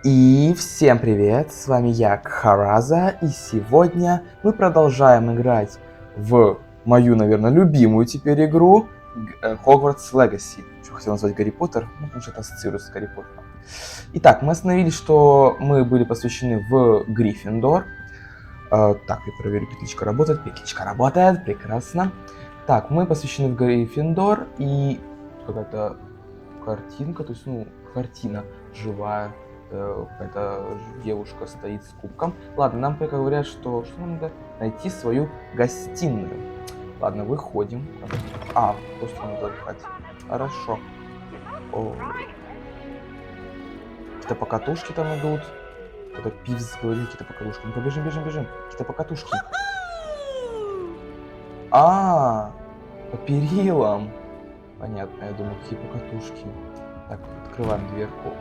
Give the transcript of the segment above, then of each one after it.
И всем привет, с вами я, Хараза, и сегодня мы продолжаем играть в мою, наверное, любимую теперь игру Hogwarts Legacy. Что хотел назвать Гарри Поттер, ну, потому что это ассоциируется с Гарри Поттером. Итак, мы остановились, что мы были посвящены в Гриффиндор. Так, я проверю, петличка работает. Петличка работает, прекрасно. Так, мы посвящены в Гриффиндор, и какая-то картинка, то есть, картина живая. Какая-то девушка стоит с кубком. Ладно, нам пока говорят, что нам надо найти свою гостиную. Ладно, выходим. Просто надо отдыхать. Хорошо. Какие-то покатушки там идут. Кто-то пивз говорит, какие-то покатушки. Ну побежим, бежим. Какие-то покатушки. По перилам. Понятно, я думаю, какие покатушки. Так, открываем дверку.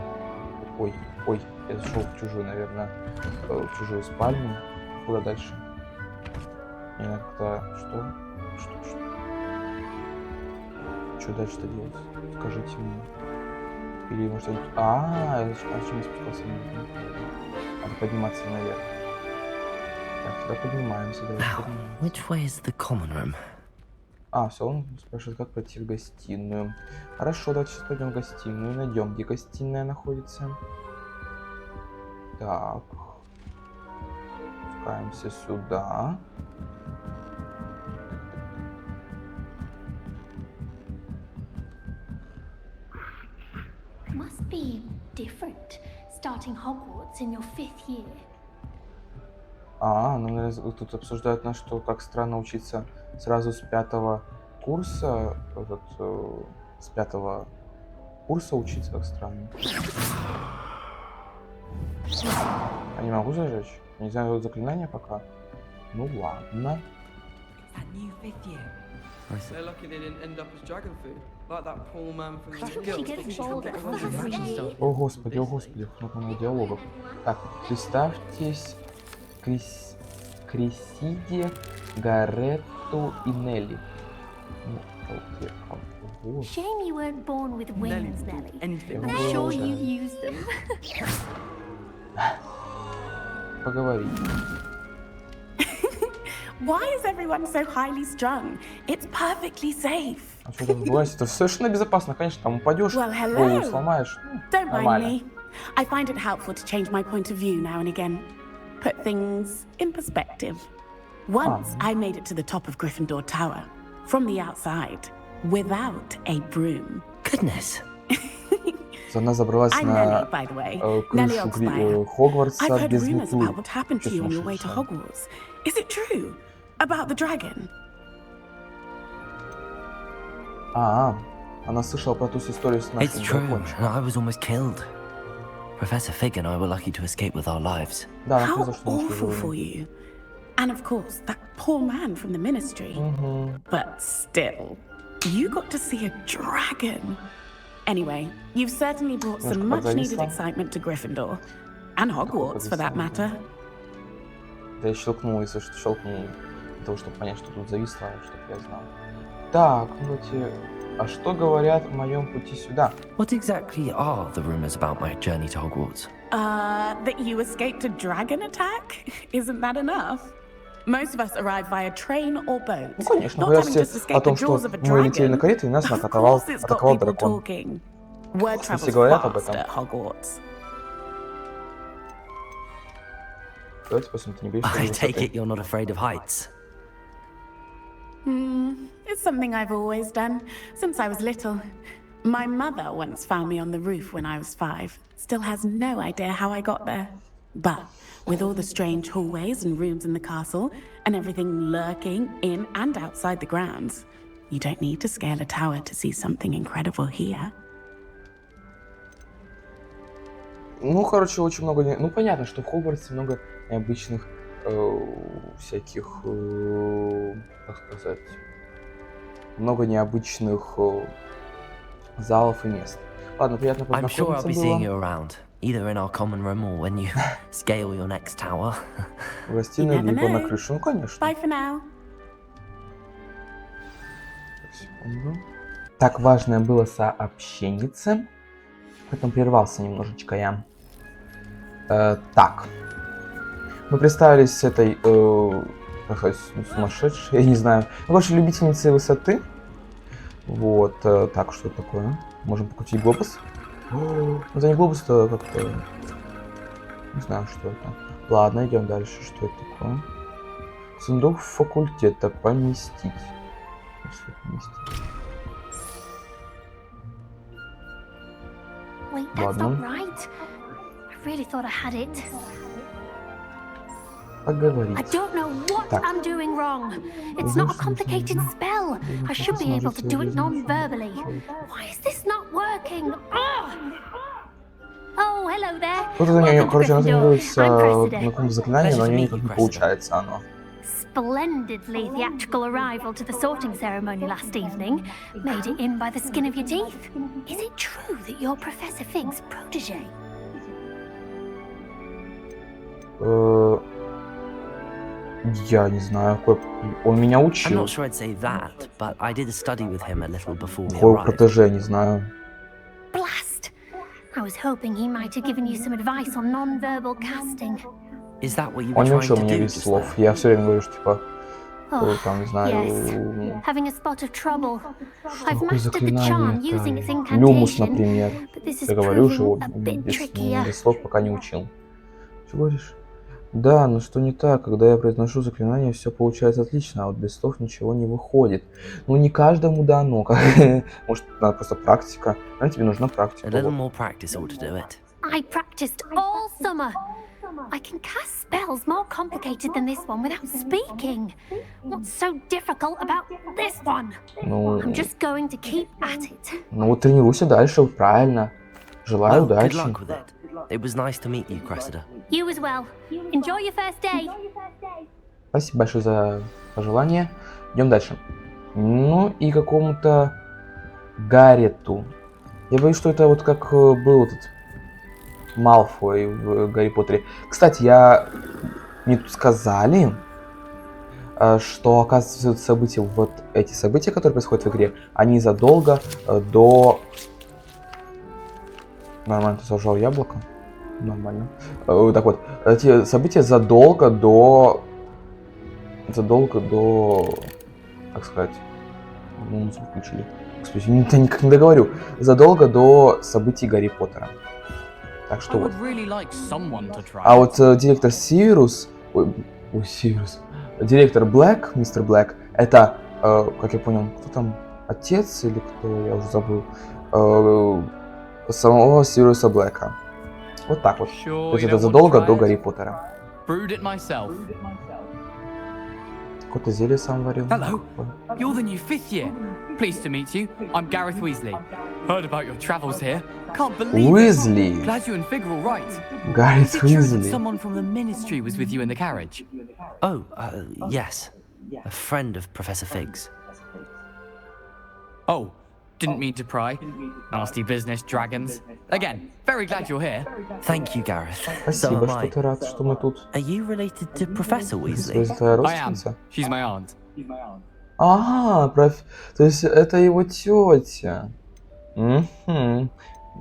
Ой, я зашел в чужую, наверное, в чужую спальню. Куда дальше? Мне как-то... Что дальше-то делать? Скажите мне. Или может... зачем я спускался? Надо подниматься наверх. Так, сюда поднимаемся. Which way is the common room? Все, он спрашивает, как пройти в гостиную. Хорошо, давайте сейчас пойдем в гостиную и найдем, где гостиная находится. Так. Спускаемся сюда. Must be different starting Hogwarts in your 5th year. Тут обсуждают нас, что так странно учиться сразу с 5-го курса. С 5-го курса учиться так странно. Я не могу зажечь. Не знаю заклинания пока. Ну ладно. О господи, много много диалогов. Так, представьтесь Крисиде, Гаретту и Нелли. Shame you weren't born with wings, Nelly. I'm sure you've used them. Поговорить. Why is everyone so highly strung? It's perfectly safe. Что там бывает? Это совершенно безопасно, конечно, там упадешь, голову сломаешь. Don't mind me. I find it helpful to change my point of view now and again. Put things in perspective. Once I made it to the top of Gryffindor Tower, from the outside, without a broom. Goodness. Она забралась на крышу Хогвартса без метлы. What happened to you on your way to Hogwarts? Is it true? About the dragon? Она слышала про ту историю с нашим дракончиком. I was almost killed. Professor Fig and I were lucky to escape with our lives. How awful for you. And of course, that poor man from the ministry. But still, you got to see a dragon. Anyway, you've certainly brought some much-needed excitement to Gryffindor. And Hogwarts, for that matter. Да я щелкнул, если что, щелкнул для того, чтобы понять, что тут зависло, чтобы я знал. Так, а что говорят о моем пути сюда? What exactly are the rumors about my journey to Hogwarts? That you escaped a dragon attack? Isn't that enough? Most of us arrive via train or boat. Ну, конечно, говорят все о том, что мы летели на карете, и нас атаковал дракон. Все говорят об этом. Давайте посмотрим, ты не боишься I take it you're not afraid of heights. It's something I've always done, since I was little. My mother once found me on the roof when I was 5. Still has no idea how I got there. But with all the strange hallways and rooms in the castle, and everything lurking in and outside the grounds, you don't need to scale a tower to see something incredible here. Очень много... понятно, что в Хогвартсе много необычных всяких, как сказать, много необычных залов и мест. Ладно, приятно познакомиться было. I'm sure I'll be seeing you around, either in our common room or when you scale your next tower. В гостиной, либо на крыше. Ну, конечно. Bye for now. Секунду. Так, важное было сообщеннице. Потом прервался немножечко я. Так. Мы представились с этой, как сказать, сумасшедшей, я не знаю, больше любительницей высоты. Вот, так, что это такое? Можем покрутить глобус? Это не глобус, это как-то... Не знаю, что это. Ладно, идем дальше. Что это такое? Сундук факультета. Поместить. Wait, that's Ладно. not right. I really thought I had it. I Поговорить. don't know what Так. I'm doing wrong. It's not a complicated spell. I should be able to do it non-verbally. Why is this not working? Ugh! Oh, hello there. Вот это у нее, Welcome to короче, она Gryffindor. тренируется I'm на Cressida. каком-то заклинании, но у нее никак не получается оно. Splendidly theatrical arrival to the sorting ceremony last evening. Made it in by the skin of your teeth. Is it true that you're Professor Fig's protege? Я не знаю, какой... Он меня I'm учил. not sure I'd say that, but I did study with him a little before we Какой arrived. протеже, не знаю. Blast! I was hoping he might have given you some advice on non-verbal casting. Is that what you were Он не trying учил to меня do без just слов. there? Я все время говорю, что типа, Oh, там, не yes. знаю, Having a spot of trouble. I've какое mastered the charm заклинание using its это? Люмус, incantation, например. but this is Я говорю же его proving a bit без trickier. слов, пока не учил. Что говоришь? Да, но что не так? Когда я произношу заклинание, все получается отлично, а вот без слов ничего не выходит. Ну, не каждому дано. Может, надо просто практика. А тебе нужна A практика. little Вот. more practice ought to do it. I practiced all summer. I can cast spells more complicated than this one without speaking. What's so difficult about this one? Ну, I'm just going to keep at it. ну вот тренируйся дальше, правильно. Желаю Well, good удачи. luck with it. It was nice to meet you, Cressida. You as well. Enjoy your first day. Спасибо большое за пожелание. Идем дальше. Ну и какому-то Гаррету. Я боюсь, что это вот как был этот Малфой в Гарри Поттере. Кстати, мне тут сказали, что, оказывается, события, вот эти события, которые происходят в игре, они задолго до... Нормально, ты сожрал яблоко? Нормально. Так вот, эти события задолго до... Как сказать? Ну, музыку включили. Господи, я никак не договорю. Задолго до событий Гарри Поттера. Так что вот. А вот директор Сиверус... Сиверус. Директор Блэк, мистер Блэк, это, как я понял, кто там? Отец или кто? Я уже забыл. Самого Сиверуса Блэка. Вот так вот. То есть это задолго до Гарри Поттера. Какое-то зелье сам варил. Hello, you're the new fifth year. Pleased to meet you. I'm Gareth Weasley. Heard about your travels here. Can't believe Weasley. it. Glad you and Fig are all right. Гаррет Is it true that Уизли. someone from the ministry was with you in the carriage? Oh, yes. A friend of Professor Fig's. Oh, didn't mean to pry. Nasty business, dragons. Again, very glad you're here. Thank you, Gareth. So Спасибо, am что I. ты рад, что мы тут. Are you related to Professor Weasley? Твоя I am. родственница? She's my aunt. То есть это его тетя. Мгм.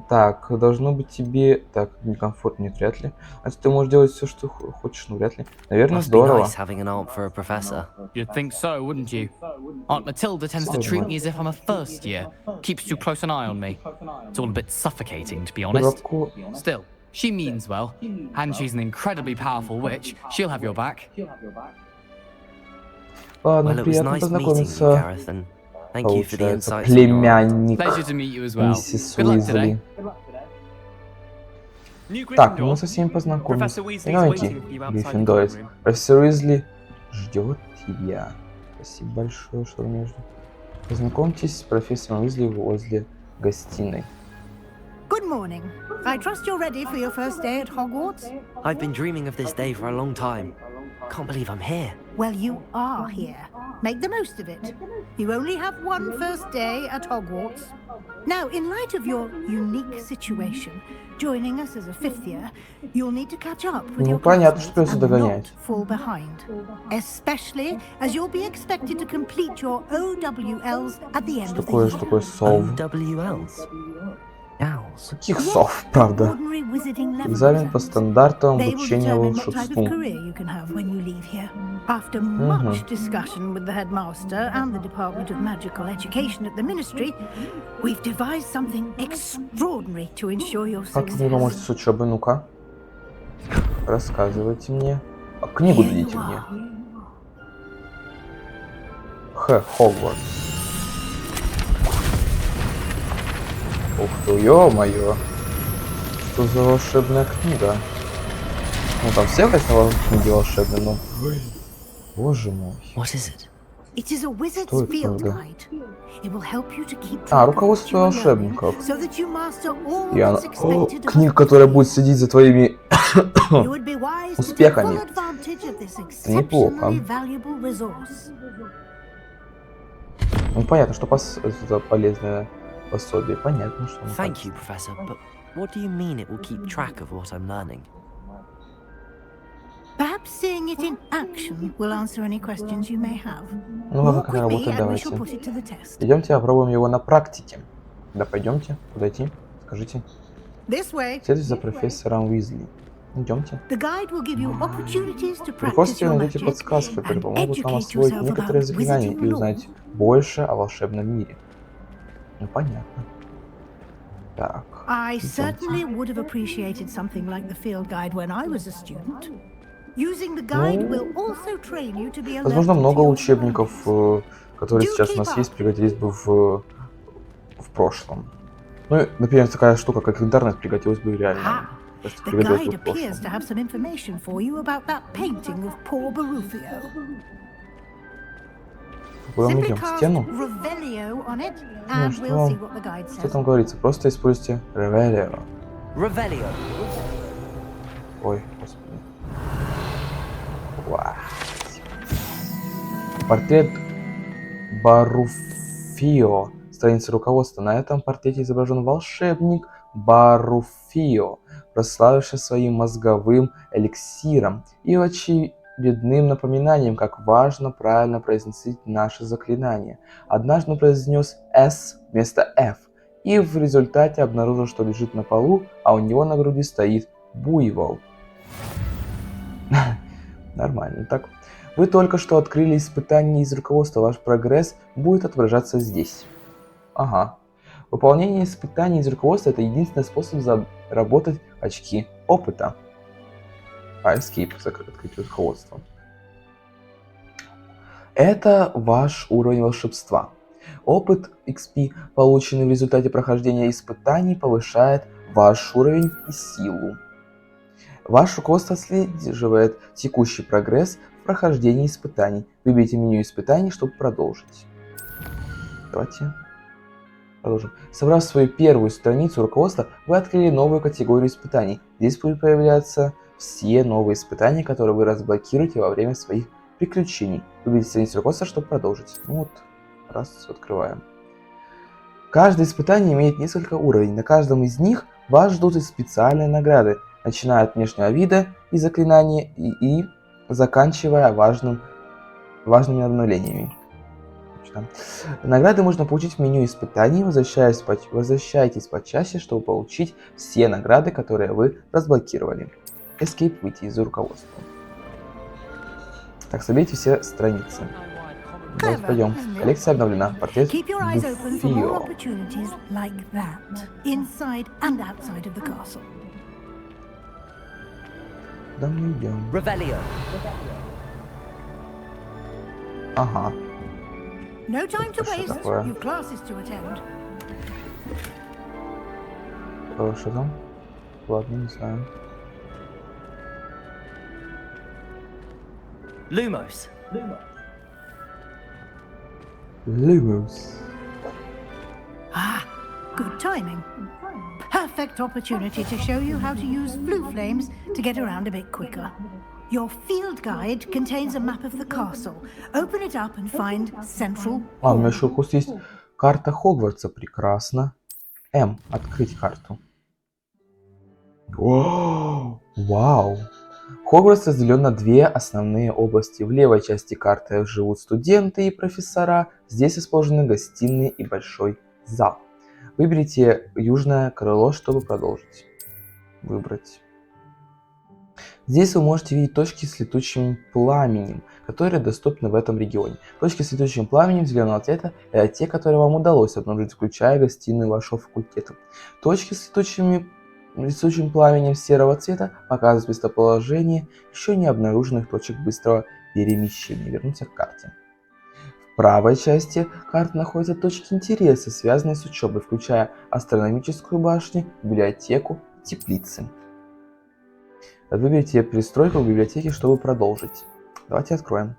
Так, должно быть тебе... Так, некомфортно, нет, вряд ли. А ты можешь делать все, что хочешь, ну вряд ли. Наверное, Must be здорово. nice having an aunt for a professor. You'd think so, wouldn't you? Aunt Matilda tends to treat me as if I'm a first year. Keeps too close an eye on me. It's all a bit suffocating, to be honest. Коробку... Still, she means well, and she's an incredibly powerful witch. She'll have your back. Ладно, Well, it was приятно nice meeting you, познакомиться. Gareth, and thank you for the Получается, insights on your aunt. племянник Pleasure to meet you as well. миссис Good luck today. Уизли. Так, мы со всеми познакомились. Давайте, Гриффиндорец. Профессор Уизли ждет тебя. Спасибо большое, что вы меня ждете. Познакомьтесь с профессором Уизли возле гостиной. Good morning. I trust you're ready for your first day at Hogwarts? I've been dreaming of this day for a long time. Can't believe I'm here. Well, you are here. Make the most of it. You only have one first day at Hogwarts. Now, in light of your unique situation, joining us as a fifth year, you'll need to catch up with Ну, your понятно, что classmates придется and not догонять. fall behind. Especially as you'll be expected to complete your OWLs at the end Что of the такое, year. что такое солв? OWLs. Now, rules. Каких сов, правда? Ordinary wizarding level Экзамен по exams. стандартам They will обучения determine what type of волшебству. career you can have when you leave here. After much discussion with the headmaster and the Department of Magical Education at the Ministry, we've devised something extraordinary to ensure your Как вы мне поможете success. с учебой? Ну-ка. Рассказывайте мне. А книгу Here you дадите мне. are. Хогвартс. Ух ты, ё-моё. Что за волшебная книга? Ну там все, конечно, книги волшебные, но... Боже мой. What is it? It is a wizard's Что это field такое? guide. It will help you to keep А, track of руководство what you are learning, волшебников. so that you master all И она... that's expected of Книга, us. которая будет следить за твоими You would be wise to take успехами. full advantage of this Неплохо. exceptionally valuable resource. Ну понятно, что это полезное пособие. Понятно, что... Thank you, Professor, but what do you mean it will keep track of what I'm learning? Perhaps seeing it in action will answer any questions you may have. Ну ладно, Walk как with me работать, and we shall давайте. put it to the test. Идемте опробуем его на практике. Да, пойдемте. Куда идти? Скажите. This way. Следуйте за профессором Уизли. Идемте. The guide will give you opportunities to В practice руководстве your найдете magic подсказки, которые and помогут вам educate освоить yourself некоторые about заклинания и wizarding узнать law. больше о волшебном мире. Ну, понятно. Так. I идемте. certainly would have appreciated something like the field guide when I was a student. Using the guide will also train you to be alert Возможно, to много your учебников, surroundings. которые сейчас у нас есть, пригодились бы в прошлом. Ну, например, такая штука, как интернет, пригодилась бы реально. Просто The пригодилась guide бы в appears to прошлом. have some information for you about that painting of poor Barufio. Куда мы Simply идем? В cast стену? Revelio on it, Ну, and что we'll see вам- what the guide Что says. там говорится? Просто используйте Revelio. Revelio. Ой, господи. Вау. Портрет Баруфио. Страница руководства. На этом портрете изображен волшебник Баруфио, прославивший своим мозговым эликсиром и очередным напоминанием, как важно правильно произносить наши заклинания. Однажды он произнес «С» вместо «Ф», и в результате обнаружил, что лежит на полу, а у него на груди стоит буйвол. Нормально. Так, вы только что открыли испытание из руководства. Ваш прогресс будет отображаться здесь. Ага. Выполнение испытаний из руководства — это единственный способ заработать очки опыта. Escape, открыть руководство. Это ваш уровень волшебства. Опыт XP, полученный в результате прохождения испытаний, повышает ваш уровень и силу. Ваше руководство отслеживает текущий прогресс в прохождении испытаний. Выберите меню испытаний, чтобы продолжить. Давайте продолжим. Собрав свою первую страницу руководства, вы открыли новую категорию испытаний. Здесь будут появляться все новые испытания, которые вы разблокируете во время своих приключений. Выберите страницу руководства, чтобы продолжить. Ну вот, раз, открываем. Каждое испытание имеет несколько уровней. На каждом из них вас ждут специальные награды, начиная от внешнего вида и заклинания и заканчивая важными обновлениями. Награды можно получить в меню испытаний. Возвращайтесь почаще, чтобы получить все награды, которые вы разблокировали. Escape, выйти из руководства. Так, соберите все страницы. Давайте пойдем. Коллекция обновлена. Портрет Keep your eyes open for more Буфио. opportunities like that, inside and outside of the castle. Куда мы идем? Revelio. Ага. No time to Это что waste. такое? You've classes to attend. Что там? Ладно, не знаю. Lumos. Lumos. Ah, good timing. Perfect opportunity to show you how to use blue flames to get around a bit quicker. Your field guide contains a map of the castle. Open it up and find Central А, у меня Hall. еще курс есть. Карта Хогвартса. Прекрасно. М. Открыть карту. О, вау. Хогвартс разделен на две основные области. В левой части карты живут студенты и профессора. Здесь расположены гостиные и большой зал. Выберите южное крыло, чтобы продолжить. Выбрать. Здесь вы можете видеть точки с летучим пламенем, которые доступны в этом регионе. Точки с летучим пламенем зеленого цвета – это те, которые вам удалось обнаружить, включая гостиную вашего факультета. Точки с летучим пламенем серого цвета показывают местоположение еще не обнаруженных точек быстрого перемещения. Вернуться к карте. В правой части карты находятся точки интереса, связанные с учебой, включая астрономическую башню, библиотеку, теплицы. Выберите пристройку в библиотеке, чтобы продолжить. Давайте откроем.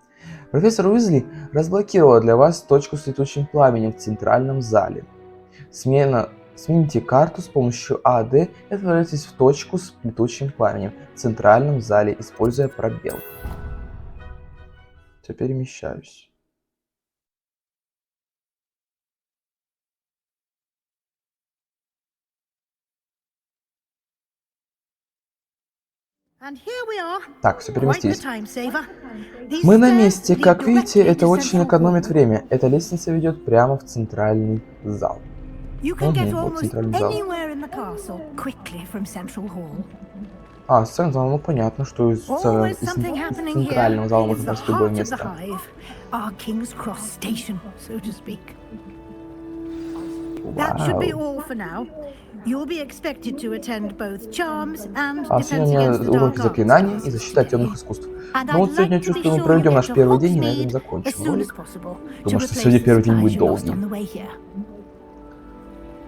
Профессор Уизли разблокировала для вас точку с летучим пламенем в центральном зале. Смените карту с помощью АД и отправляйтесь в точку с летучим пламенем в центральном зале, используя пробел. Все, перемещаюсь. Так, все, переместились. Мы на месте. Как видите, это очень экономит время. Эта лестница ведет прямо в центральный зал. Вот центральный зал. Центральный зал, ну понятно, что из центрального зала можно попасть в любое место. Сегодня уроки заклинаний и защита от темных искусств. Ну вот сегодня, чувствую, мы проведем наш первый день и на этом закончим ролик. Думаю, что сегодня первый день будет долгим.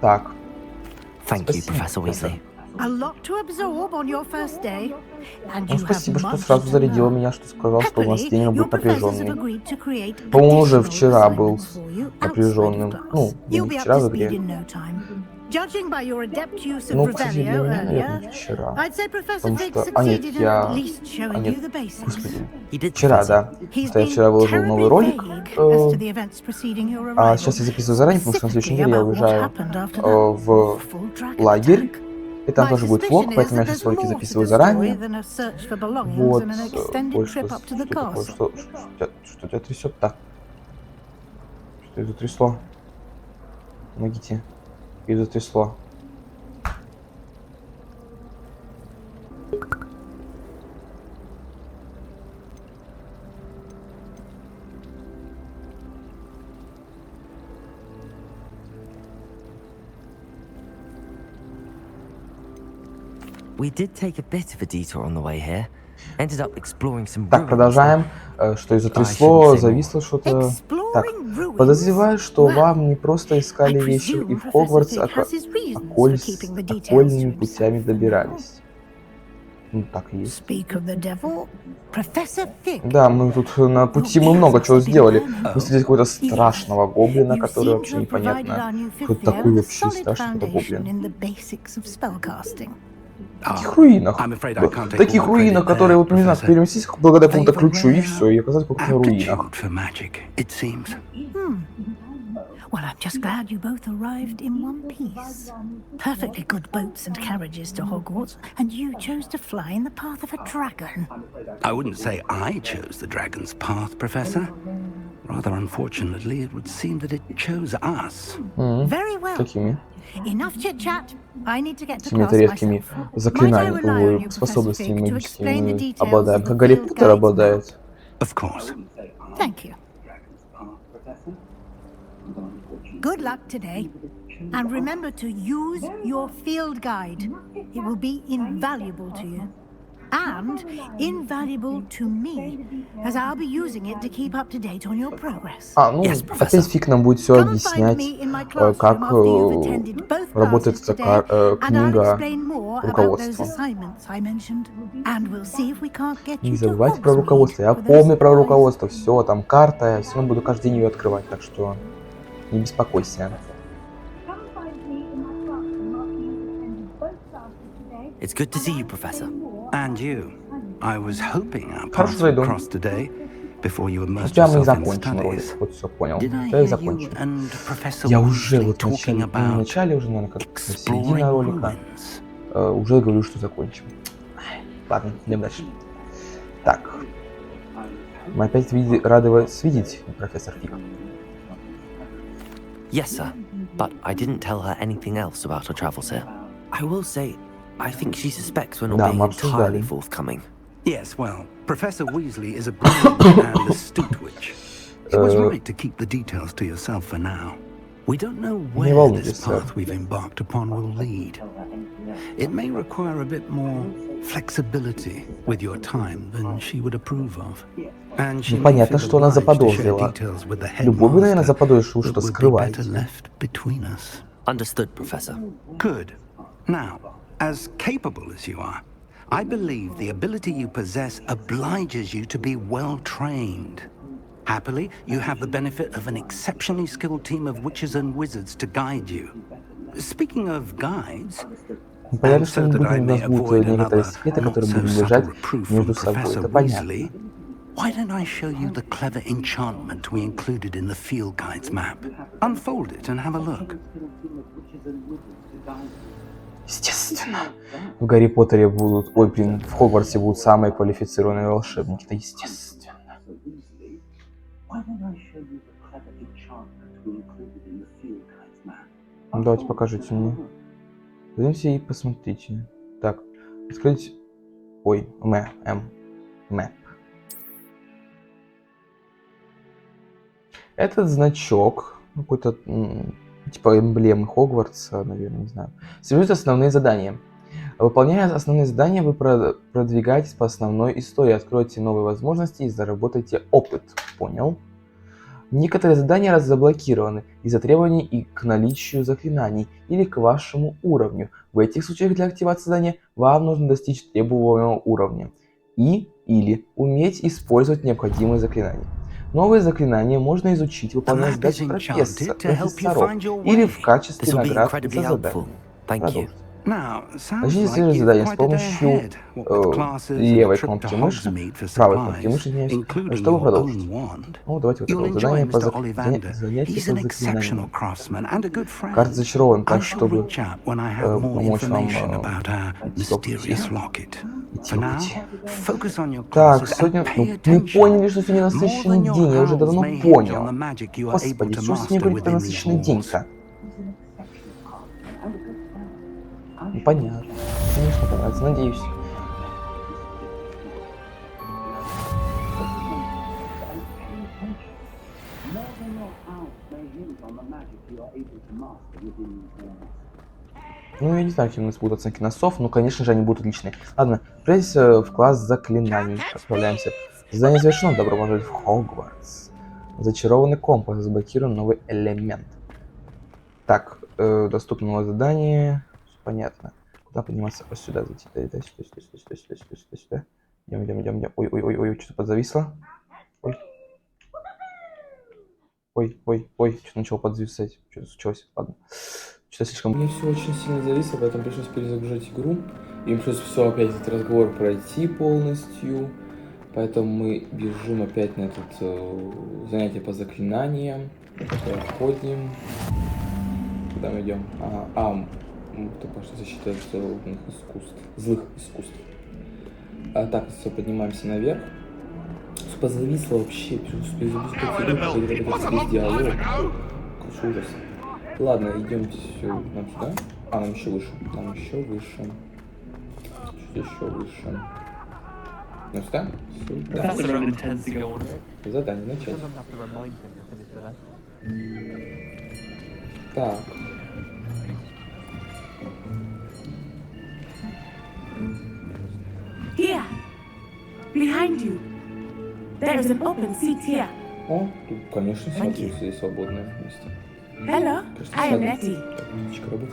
Так. Спасибо, спасибо, что сразу зарядила меня, что сказал, что у нас день будет напряженный. По-моему, уже вчера был напряженным. Ну, не вчера в игре. Ну, кстати, для меня, наверное, вчера. Потому что... нет, господи. Вчера, да. Потому что я вчера выложил новый ролик. А сейчас я записываю заранее, потому что на следующей неделе я уезжаю в лагерь. И там тоже будет влог, поэтому я сейчас ролики записываю заранее. Вот. Ой, что такое? Что тебя трясет-то? Что это трясло? Помогите. И затрясло. We did take a bit of a detour on the way here. Ended up exploring some Так, продолжаем. Что и затрясло, зависло что-то. Так, подозреваю, что вам не просто искали вещи и в Хогвартс, а окольными путями добирались. Ну, так и есть. Да, мы тут на пути много чего сделали. Мы встретили какого-то страшного гоблина, который вообще непонятно, кто такой вообще страшный гоблин. В таких руинах. В таких руинах, которые, вот, не знаю, переместить благодаря какому-то ключу, и все, и оказаться в каких-то руинах. Well, I'm just glad you both arrived in one piece. Perfectly good boats and carriages to Hogwarts, and you chose to fly in the path of a dragon. I wouldn't say I chose the dragon's path, Professor. Rather unfortunately, it would seem that it chose us. Very well. Какими? Enough chit-chat. I need to get to Какими-то class редкими myself. заклинаниями, способностями магическими обладаем. Как Гарри Поттер обладает. Of course. Thank you. Good luck today, and remember to use your field guide. It will be invaluable to you, and invaluable to me, as I'll be using it to keep up to date on your progress. Ну, опять Фиг нам будет все объяснять, как работает эта книга руководства. Не забывайте про руководство. Я помню про руководство. Все, там карта, я все равно буду каждый день ее открывать, так что не беспокойся. It's good to see you, Professor. And you. I was hoping our paths would cross today before you immersed Сейчас мы yourself in закончим ролик. studies. Вот все понял. Did I Да, и hear you закончим. and Professor Я уже вот talking в начале уже, наверное, как на середине exploring ролика, ruins? уже говорю, что закончим. Ладно, идем дальше. Так. Мы опять рады вас видеть, профессор Фиг. Yes, sir. but I didn't tell her anything else about our travels here. I will say, I think she suspects we're not Да, being мы обсуждали. entirely forthcoming. Yes, well, Professor Weasley is a brilliant and astute witch. It was right to keep the details to yourself for now. We don't know where волнуйтесь, this сэр. path we've embarked upon will lead. It may require a bit more flexibility with your time than she would approve of. And she Ну, may понятно, feel что она obliged to share заподозрила. details with the Любой, наверное, headmaster заподозрит, что вы that что-то would be better скрываете. left between us. Understood, Professor. Good. Now, as capable as you are, I believe the ability you possess obliges you to be well trained. Happily, you have the benefit of an exceptionally skilled team of witches and wizards to guide you. Speaking of guides, Понятно, and что so мы that I будем, у may нас будут avoid некоторые another секреты, not которые so будем subtle держать reproof между from собой. Professor Это понятно. Weasley, why don't I show you the clever enchantment we included in the field guide's map? Unfold it and have a look. Естественно. В Гарри Поттере будут... Ой, блин, в Хогвартсе будут самые квалифицированные волшебники. Это естественно. Ну, давайте покажите мне. Зайдите и посмотрите. Так, открыть... Ой, Map. Этот значок, какой-то типа эмблемы Хогвартса, наверное, не знаю. Содержит основные задания. Выполняя основные задания, вы продвигаетесь по основной истории, откроете новые возможности и заработаете опыт. Понял? Некоторые задания заблокированы из-за требований и к наличию заклинаний или к вашему уровню. В этих случаях для активации задания вам нужно достичь требуемого уровня или уметь использовать необходимые заклинания. Новые заклинания можно изучить, выполняя задачи профессоров или в качестве наград за задание. Продолжить. Начните следующее задание с помощью левой кнопки мыши, правой кнопки мыши, извиняюсь, чтобы продолжить. Ну, давайте вот это вот задание по занятию по заклинаниям. Карта зачарована так, чтобы помочь вам Так, сегодня... мы поняли, что сегодня насыщенный день, я уже давно понял. Господи, что сегодня говорит про насыщенный день-то? Ну, понятно. Конечно, понятно. Надеюсь. Ну, я не знаю, какие у нас будут оценки на сов, но, конечно же, они будут отличные. Ладно, отправляемся в класс заклинаний. Отправляемся. Задание завершено. Добро пожаловать в Хогвартс. Зачарованный компас. Заблокирован новый элемент. Так, доступно новое задание. Понятно. Куда подниматься? Вот сюда зайти. Сюда. Идем. Ой, что-то подзависло. Ой, что-то начало подзависать. Что-то случилось. Ладно. Что-то слишком... Мне все очень сильно зависло, поэтому пришлось перезагружать игру. И пришлось все опять этот разговор пройти полностью. Поэтому мы бежим опять на это занятие по заклинаниям. Проходим. Куда мы идем? Только что защита злых искусств. Так, все, поднимаемся наверх. Все позависло вообще. Перезапустить диалог. Короче, ужас. Ладно, идем все. Нам сюда. Нам еще выше. Чуть еще выше. Ну сюда? Сюда. Задание начать. Так. Here, behind you. There is an open seat here. О, тут, конечно, здесь свободное место. Hello, I am Letty.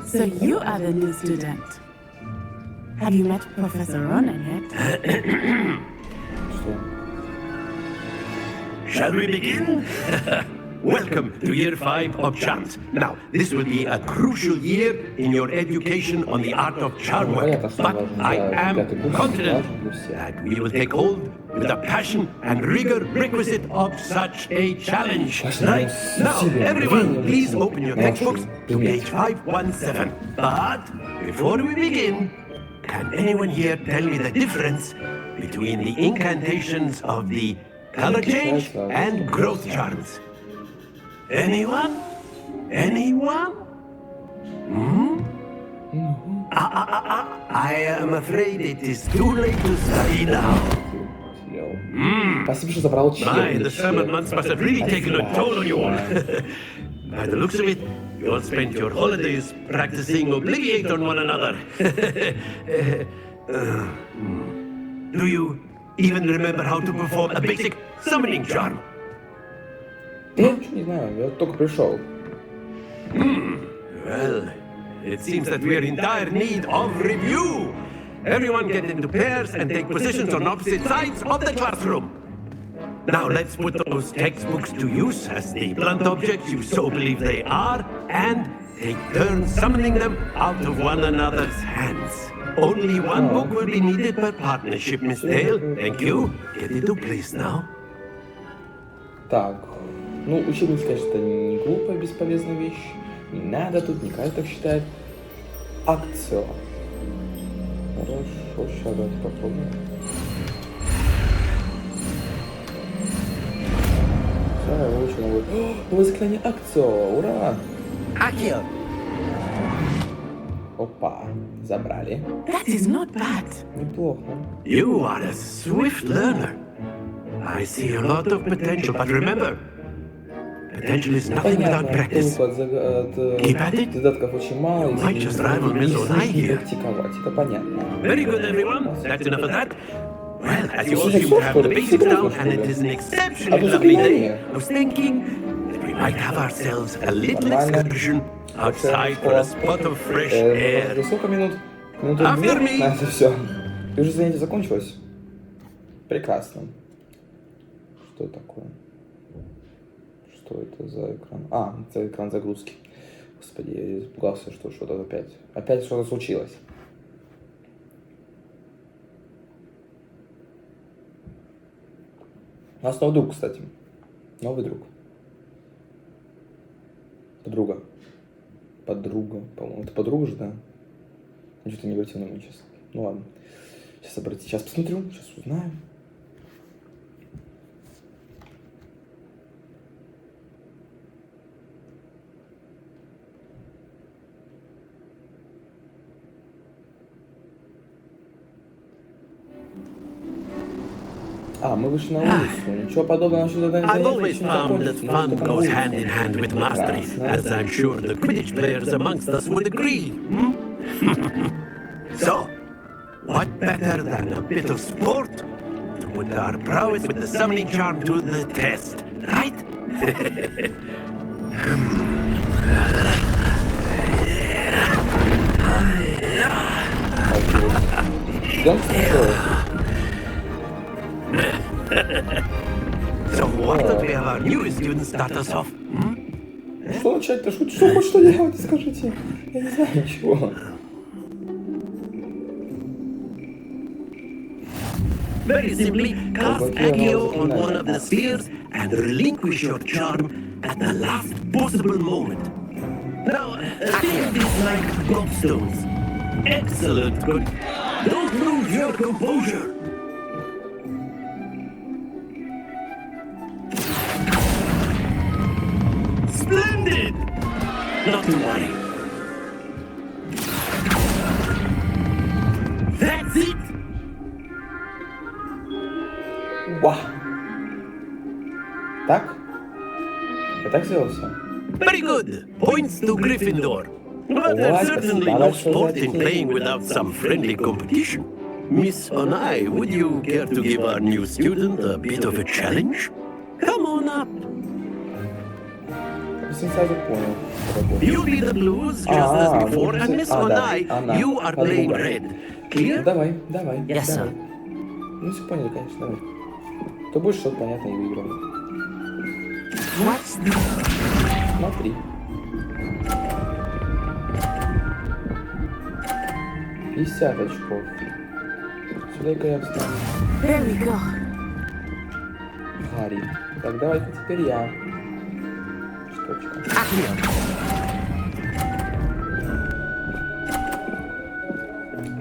So you are the new student. Have you met Professor Ronan yet? Shall we begin? Welcome to year 5 of charms. Now, this will be a crucial year in your education on the art of charm work. But I am confident that we will take hold with the passion and rigor requisite of such a challenge. Right? Now, everyone, please open your textbooks to page 517. But before we begin, can anyone here tell me the difference between the incantations of the color change and growth charms? Anyone? I am afraid it is too late to study now. Спасибо, что забрал My, the summer months must have really taken a toll on you all. By the looks of it, you all spent your holidays practicing Obliviate on one another. Do you even remember how to perform a basic summoning charm? Я ничего не знаю, я только пришел. Well, it seems that we are in dire need of review. Everyone get into pairs and take positions on opposite sides of the classroom. Now let's put those textbooks to use as the blunt objects you so believe they are, and take turns summoning them out of one another's hands. Only one book will be needed per partnership, Miss Dale. Thank you. Get into place now. Так, ну, учебник, конечно, это не глупая, бесполезная вещь. Не надо тут, не каждый так считает. Акция. Хорошо, сейчас давайте попробуем. Да, выучил новый. Новое заклинание акция, ура! Акия! Опа, забрали. That is not bad. Неплохо. You are a swift learner. I see a lot of potential, but remember, potential is nothing without practice. Keep at it. Задатков очень мало. You might just rival Miss Onai here. Практиковать, это понятно. Very good, everyone. That's enough of that. Well, as you all seem to have the basics down, and it is an exceptionally lovely day, I was thinking that we might have ourselves a little excursion outside for a spot of fresh air. Сколько минут? Минуту After две? me. А, это все. И уже занятие закончилось? Прекрасно. Что такое? Что это за экран? А, это экран загрузки. Господи, я испугался, что что-то опять. Опять что-то случилось. У нас новый друг, кстати. Новый друг. Подруга. Подруга, по-моему. Это подруга же, да? Что-то не обратил на меня, честно. Ну ладно. Сейчас посмотрю, сейчас узнаю. А, мы вышли на улицу. Ничего подобного насчет задания. I've always found that fun goes hand in hand with mastery, as I'm sure the Quidditch players amongst us would agree. So, what better than a bit of sport to put our prowess with the summoning charm to the test, right? So what if we have our newest student start us off? Что начать-то? Что хочешь, что делать? Скажите. Я не знаю ничего. Very simply, cast Accio on one of the spheres and relinquish your charm at the last possible moment. Now, take these like gobstones. Excellent, good. Don't lose your composure. Splendid! Not to worry. That's it! Ва. Так? Я так сделал все. Very good. Points to Gryffindor. But there's certainly no sport in playing without some friendly competition. Miss Onai, would you care to give our new student a bit of a challenge? Come on up. Я сразу понял. You be the blues just as before, and Miss Onai, you are playing red. Clear? Давай. Yes, sir. давай. Ну все поняли, конечно, давай. То будет что-то понятное и выиграем. Смотри. Пятьдесят очков. Сюда-ка я встану. There we go. Гарри. Так, давай-ка теперь я. Штучка.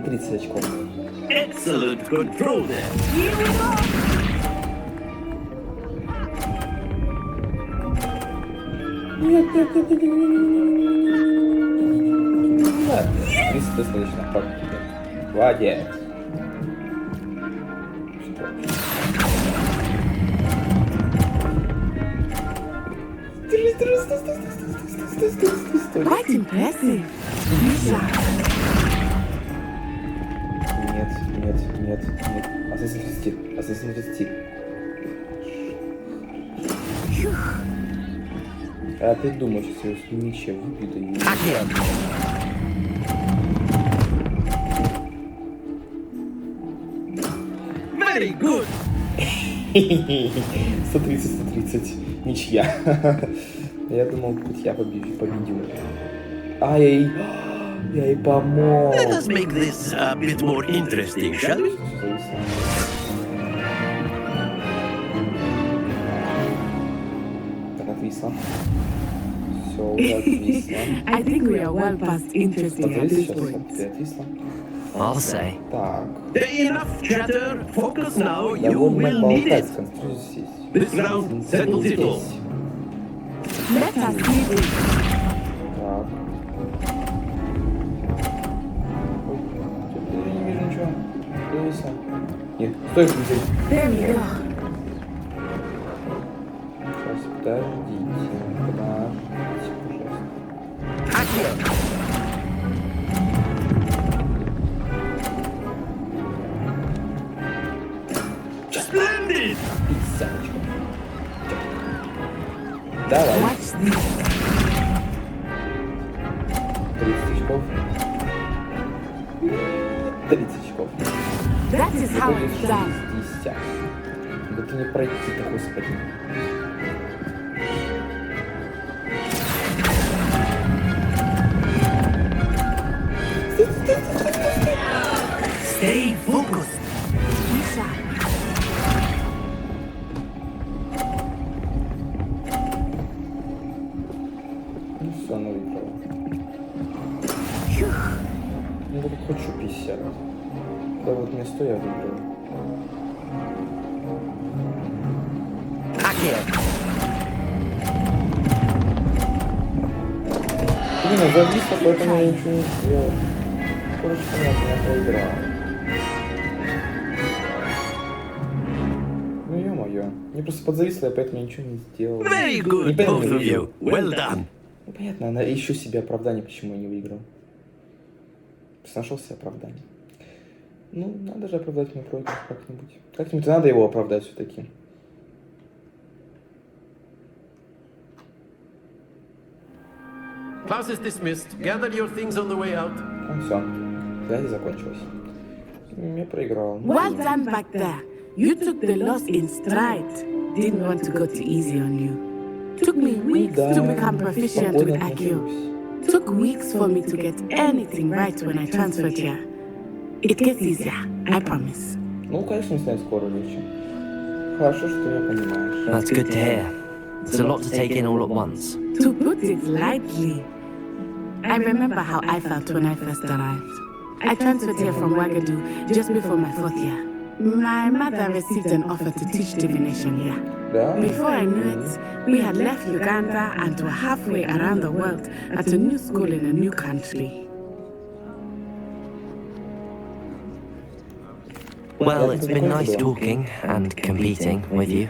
30 очков. Excellent control there. Нет. Да, 30 достаточно. Хватит тебе. Хватит. Quite impressive. Misha. Нет. Ассасин 30. Я опять думаю, что я с меча выбью, да и не... Very good. 130. Ничья. Я думал, хоть я победю. Ай, я ей помог. Let us make this a bit more interesting, shall we? Так, отвисло. Все, уже отвисло. I think we are well past interesting at Смотрите, this сейчас point. отвисло. I'll say. Так. Enough chatter. Focus now. You Довольно will need болтать, it. сконцентрируйтесь здесь. This round settles it all. Let us see this. Так. Ой, я не вижу ничего. Зависло. Нет, стой, смотри. There we go. Сейчас, подождите, пожалуйста. Splendid. 50 очков. Давай. Watch this. 30 очков. 30 очков. That is how it's done. 60. Да ты не пройти-то, господи. Stay focused. Misha. Ну все, она выиграла. Ну только хочу 50. Да вот мне 100 я выиграл. Блин, я зависла, поэтому я ничего не сделал. Короче, понятно, я проиграл. Ну ё-моё. Мне просто подзависло, я поэтому ничего не сделал. Very good, Непонятно, both of выиграл. you. Well done. Ну понятно, она ищу себе оправдание, почему я не выиграл. Просто нашел себе оправдание. Ну, надо же оправдать мой проигрыш как-нибудь. Как-нибудь надо его оправдать все-таки. Class is dismissed. Gather your things on the way out. Ну все, связь закончилась. Я проиграл. Well done back there. You took the loss in stride. Didn't want to go too easy on you. Took me weeks to become proficient with IQ. Took weeks for me to get anything right when I transferred here. It gets easier, I promise. Ну, конечно, не станет скоро легче. Хорошо, что ты меня понимаешь. That's good to hear. It's a lot to take in all at once. To put it lightly, I remember how I felt when I first arrived. I transferred here from Wagadu just before my 4th year. My mother received an offer to teach divination here. Да? Before I knew it, we had left Uganda and were halfway around the world at a new school in a new country. Well, it's been nice talking and competing with you.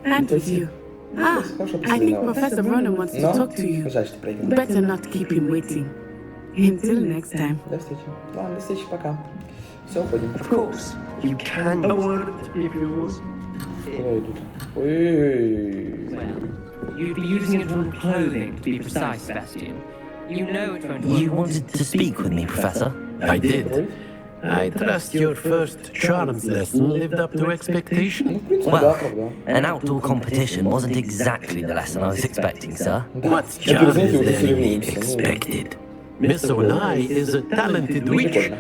And with you. Ah, I think Professor Ronan wants to Но, talk to you. жаль, что проиграл. Better not keep him waiting. Until next time. До встречи. Ладно, до встречи, пока. Все, уходим. Of course, you can. A word, if you would. Куда идут? Ой. You'd be using it on clothing, to be precise, Sebastian. You know it won't work. You wanted to speak with me, Professor? I did. I trust your first charms lesson lived up to expectation. Ну, в принципе, да, Well, правда. an outdoor competition wasn't exactly the lesson I was expecting, sir. Да. What Ну, charm знаете, is вот there to be соревнуемся. Ну, expected? Miss Onai is a talented witch.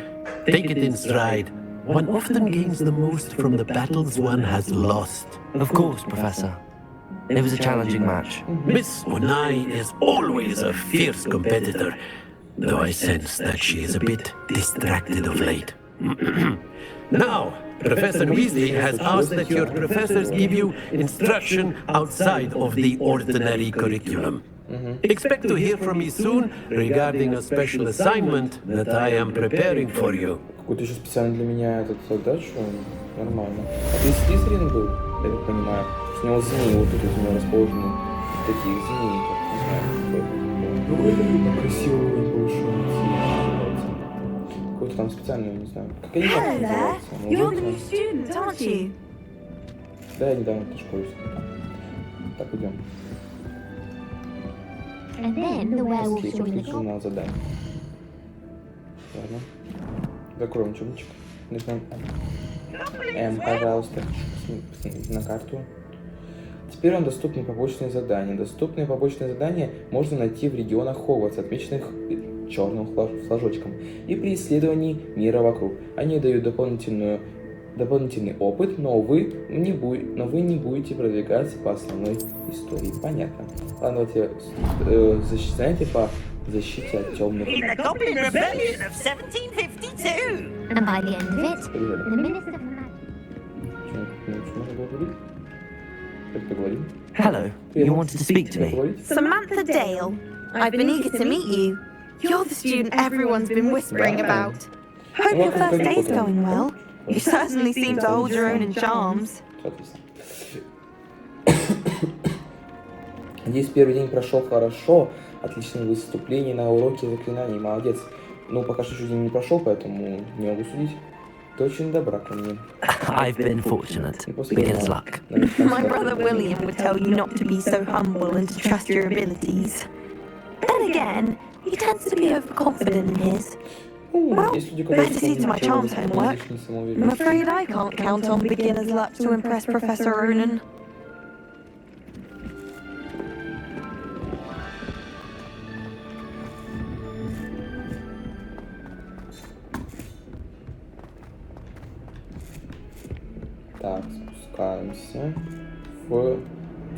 Take it in stride. One often gains the most from the battles one has lost. Of course, Professor. It was a challenging match. Miss Onai is always a fierce competitor, though I sense that she is a bit distracted of late. Now, Professor Weasley has asked that your professors give you instruction outside of the ordinary curriculum. Expect to hear from me soon regarding a special assignment that I am preparing for you. Какую-то еще специально для меня эту задачу. Нормально. А ты Слизерин был, я так понимаю. У него змеи вот тут у него расположены такие змеи, как не знаю. Красиво у них получается. Какой-то там специальный, не знаю. Как они так называются? You're the new student, aren't you? Да, я недавно в школе. Так, идем. And then the werewolf joined the club. Журнал заданий. Ладно. Закроем учебничек. Нажмем пожалуйста, на карту. Теперь вам доступны побочные задания. Доступные побочные задания можно найти в регионах Хогвартса, отмеченных черным флажочком, и при исследовании мира вокруг. Они дают дополнительный опыт, но вы не будете продвигаться по основной истории. Понятно. Ладно, давайте знаете по защите от темных. In the Goblin Rebellion of 1752. And by the end of it, the Minister for Magic. Hello, you wanted to speak to me? Samantha Dale. I've been eager to meet you. You're the student everyone's been whispering about. Hope your first day's going well. You certainly seem to hold your own in charms. Надеюсь, первый день прошел хорошо. Отличное выступление на уроке заклинаний. Молодец. Ну, пока что еще день не прошел, поэтому не могу судить. Ты очень добра ко мне. I've been fortunate. Beginner's luck. My brother William would tell you not to be so humble and to trust your abilities. Then again, he tends to be overconfident in his. Well, better see to my charms homework. I'm afraid I can't count on beginner's luck to impress Professor Ronan. Так, спускаемся в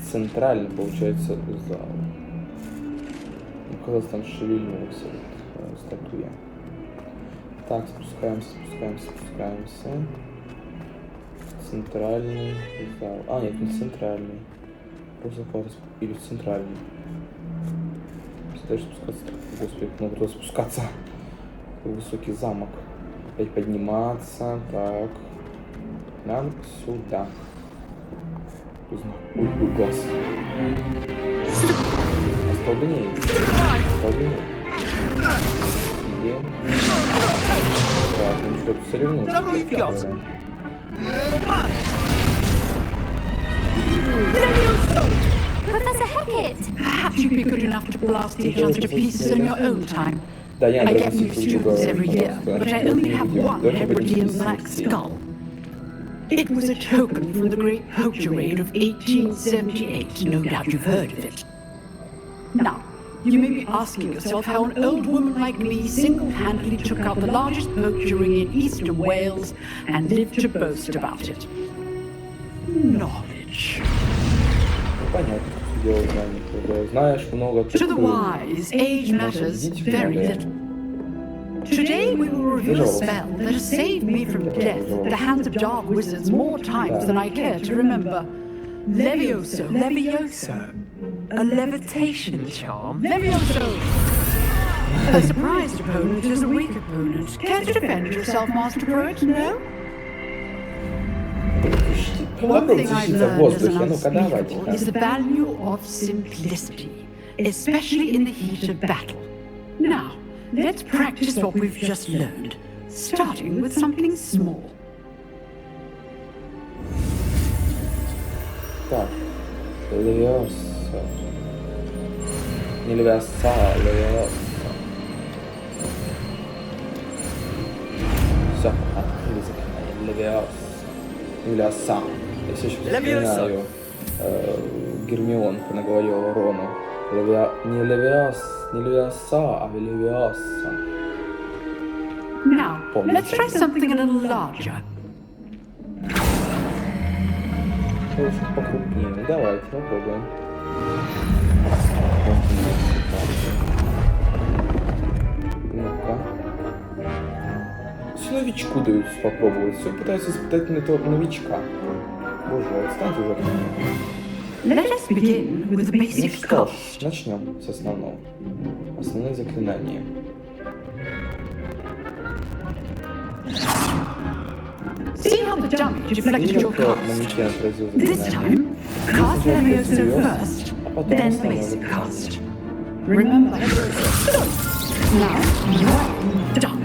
центральный, получается, зал. Казалось, там шевельнулся статуя. Так, спускаемся. Центральный зал. А, нет, не центральный. Просто или центральный. Дальше спускаться. Господи, надо туда спускаться. Такой высокий замок. Опять подниматься. Так. Нам сюда. Ой, глаз. Остолбенеет. Идем. Так, ну что, соревнуемся. Professor Hecat! Perhaps you'd be good enough to blast each other to pieces in your own time. Да, я I get new students every year, but I only have one Hebridean black skull. It was a token from the Great Poacher Raid of 1878. No doubt you've heard of it. Now, you may be asking yourself how an old woman like me single-handedly took out the largest poacher ring in eastern Wales and lived to boast about it. Knowledge. Понятно, что делать знания. Когда знаешь много, To the wise, age matters very little. Today we will reveal a spell that has saved me from death at the hands of dark wizards more times than I care to remember. Levioso. A levitation charm? Levioso! A surprised opponent is a weak opponent. Care to defend yourself, Master Pruitt? No? One thing I've learned as an unspeakable is the value of simplicity, especially in the heat of battle. Now, let's practice what we've just learned, starting with something small. Так, Левиоса. Не Левиоса, а Левиоса. Все, открыли заклинание. Левиоса. Левиоса. Я все еще вспоминаю Гермионку наговорила Рону. Не Левиоса, а Левиоса. Now, let's try something a little larger. Лучше покрупнее. Давайте попробуем. Ну-ка. Все новичку дают попробовать. Все пытаются испытать на этого новичка. Боже, отстаньте уже от меня. Let us begin with the Ну basic что ж, cast. начнем с основного. Основные заклинания. See how the damage deflected Видел, your как cast? моментально отразил This заклинание? time, cast Levioso first, А потом then основное basic заклинание. cast. Remember, now you're done.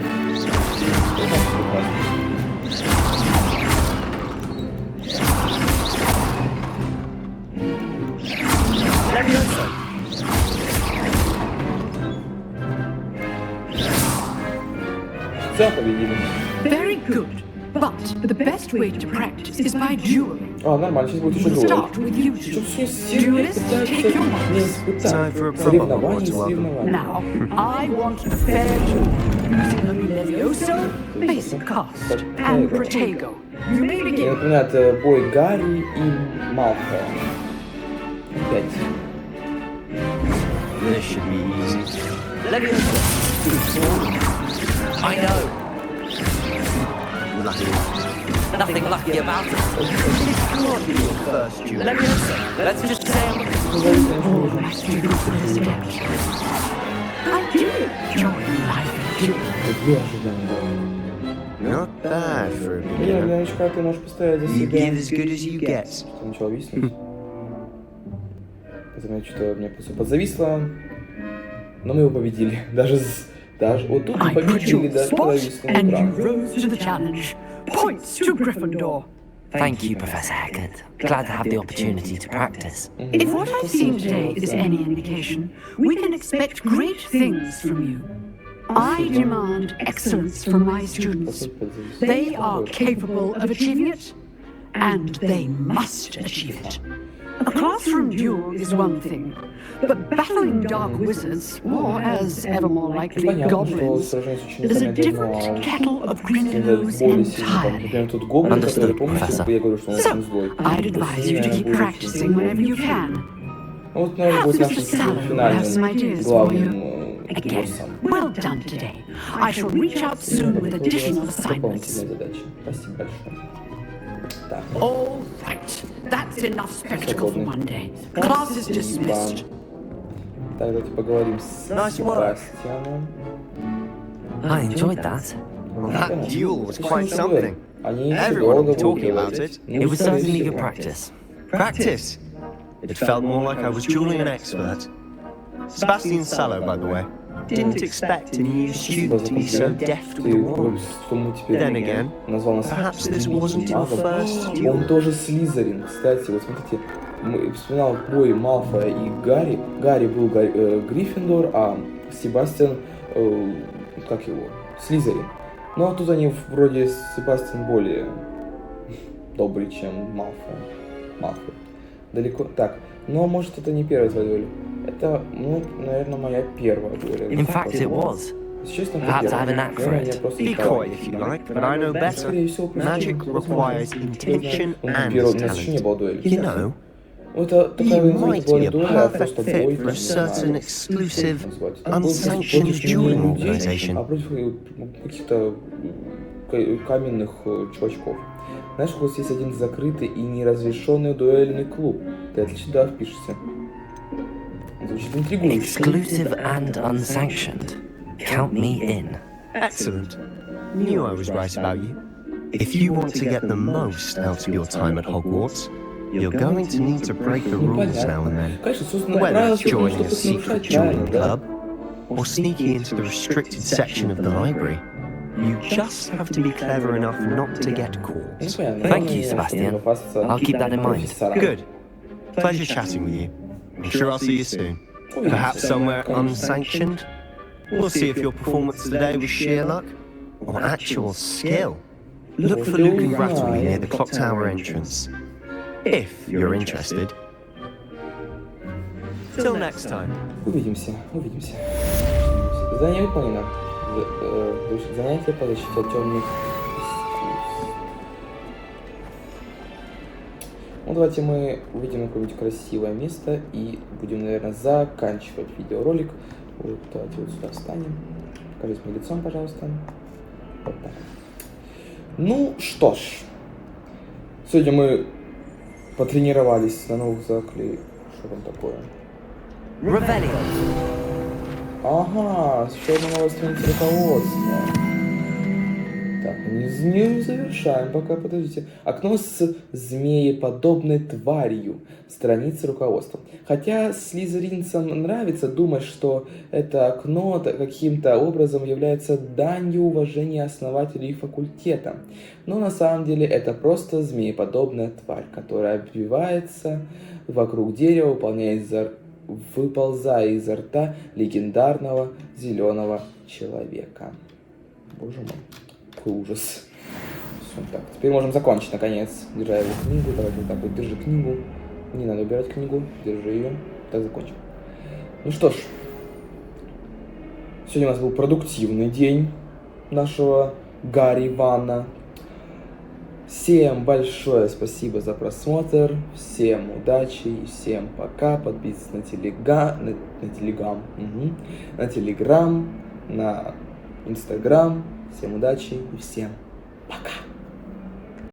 Все, победили. Very good. But the best way to practice is by dueling. А, нормально, сейчас будет еще We'll дуэль. start with you two. Что все Duelists, take your не marks. испытать. for a proper Соревнования, Hogwarts welcome. соревнования. Now, I want a fair duel using only Levioso, basic cast, and Protego. You may Мне begin. напоминает бой Гарри и Малфоя. Опять. This should be easy. I know. Lucky. Nothing lucky about it. First duel. Let's just say I'm I do enjoy life and duel. Люблю ожидание. Not bad for a Я beginner. Леночка, ты можешь постоять за You себя. give as good as you get. Что, начало виснуть? Поэтому я что-то мне все подзависло. Но мы его победили. Даже вот тут мы I put победили, you on the даже когда spot, виснул and you экран. rose to the challenge. Points to Gryffindor. Thank you, Professor Haggard. Glad to have the opportunity to practice. If what I've seen today is any indication, we can expect great things from you. I demand excellence from my students. They are capable of achieving it, and they must achieve it. A classroom duel is one thing, but battling dark wizards, or as ever more likely, Понятно, что goblins, сражение с is a учениками different давно kettle of более grindelows сильный. entirely. Например, тут гоблин, который, Understood, помните, Professor. я говорю, что он очень злой. So, I'd advise you to keep practicing whenever you can. Ну вот, наверное, будет нашим Have some ideas for главным Again, боссом. well done today. I shall reach out soon with additional assignments. Дополнительные задачи. Спасибо большое. Так. All right, that's enough spectacle for one day. Class is dismissed. Так, давайте поговорим с Себастьяном. I enjoyed that. That duel was quite something. Они Everyone долго was talking выигрывали. about it. It was certainly good practice. Practice. It felt more like I was dueling an expert. Sebastian Sallow, by the way. Didn't expect a new student to be so deft with wands. Then again, perhaps this wasn't your first duel. Он тоже Слизерин, кстати. Вот смотрите, мы вспоминал бой Малфоя и Гарри. Гарри был Гриффиндор, а Себастьян, как его, Слизерин. Ну а тут они вроде Себастьян более добрый, чем Малфой. Далеко. Так, но может это не первая твоя дуэль. Это, ну, наверное, моя первая дуэль. In fact, it was. Честно, Perhaps I have a knack for it. Be coy if you like, but I know better. Magic requires intention and talent. You know, you might be a perfect fit for a certain exclusive, unsanctioned dueling organization. А против каких-то каменных чувачков. Знаешь, у вас есть один закрытый и неразрешенный дуэльный клуб. Ты отлично туда впишешься. Звучит интригующе. Exclusive and unsanctioned. Count me in. Excellent. Knew I was right about you. If you want to get the most out of your time at Hogwarts, you're going to need to break the rules now and then. Whether it's joining a secret dueling club or sneaking into the restricted section of the library, you just have to be clever enough not to get caught. Thank you, Sebastian. I'll keep that in mind. Good. Pleasure chatting with you. I'm sure I'll see you soon. Perhaps somewhere unsanctioned. We'll see if your performance today was sheer luck or actual skill. Look for Luke and Grattleby near the clock tower entrance, if you're interested. Till next time. Увидимся. Задание выполнено. Занятие по защите от темных. Ну, давайте мы выйдем на какое-нибудь красивое место и будем, наверное, заканчивать видеоролик. Вот, давайте вот сюда встанем. Покажите мне лицом, пожалуйста. Вот так. Ну, что ж. Сегодня мы потренировались на новых заклеек. Что там такое? Ага, еще одна новая страница руководства. Так, не завершаем пока, подождите. Окно с змееподобной тварью. Страница руководства. Хотя слизеринцам нравится думать, что это окно каким-то образом является данью уважения основателю их факультета. Но на самом деле это просто змееподобная тварь, которая обвивается вокруг дерева, выползая изо рта легендарного зеленого человека. Боже мой. Какой ужас. Все, так, теперь можем закончить, наконец. Держа его книгу. Давайте вот так вот, держи книгу. Не надо убирать книгу. Держи ее. Так, закончим. Ну что ж. Сегодня у нас был продуктивный день нашего Гарри Вана. Всем большое спасибо за просмотр. Всем удачи и всем пока. Подписывайтесь на Телеграм, на Инстаграм. Всем удачи и всем пока.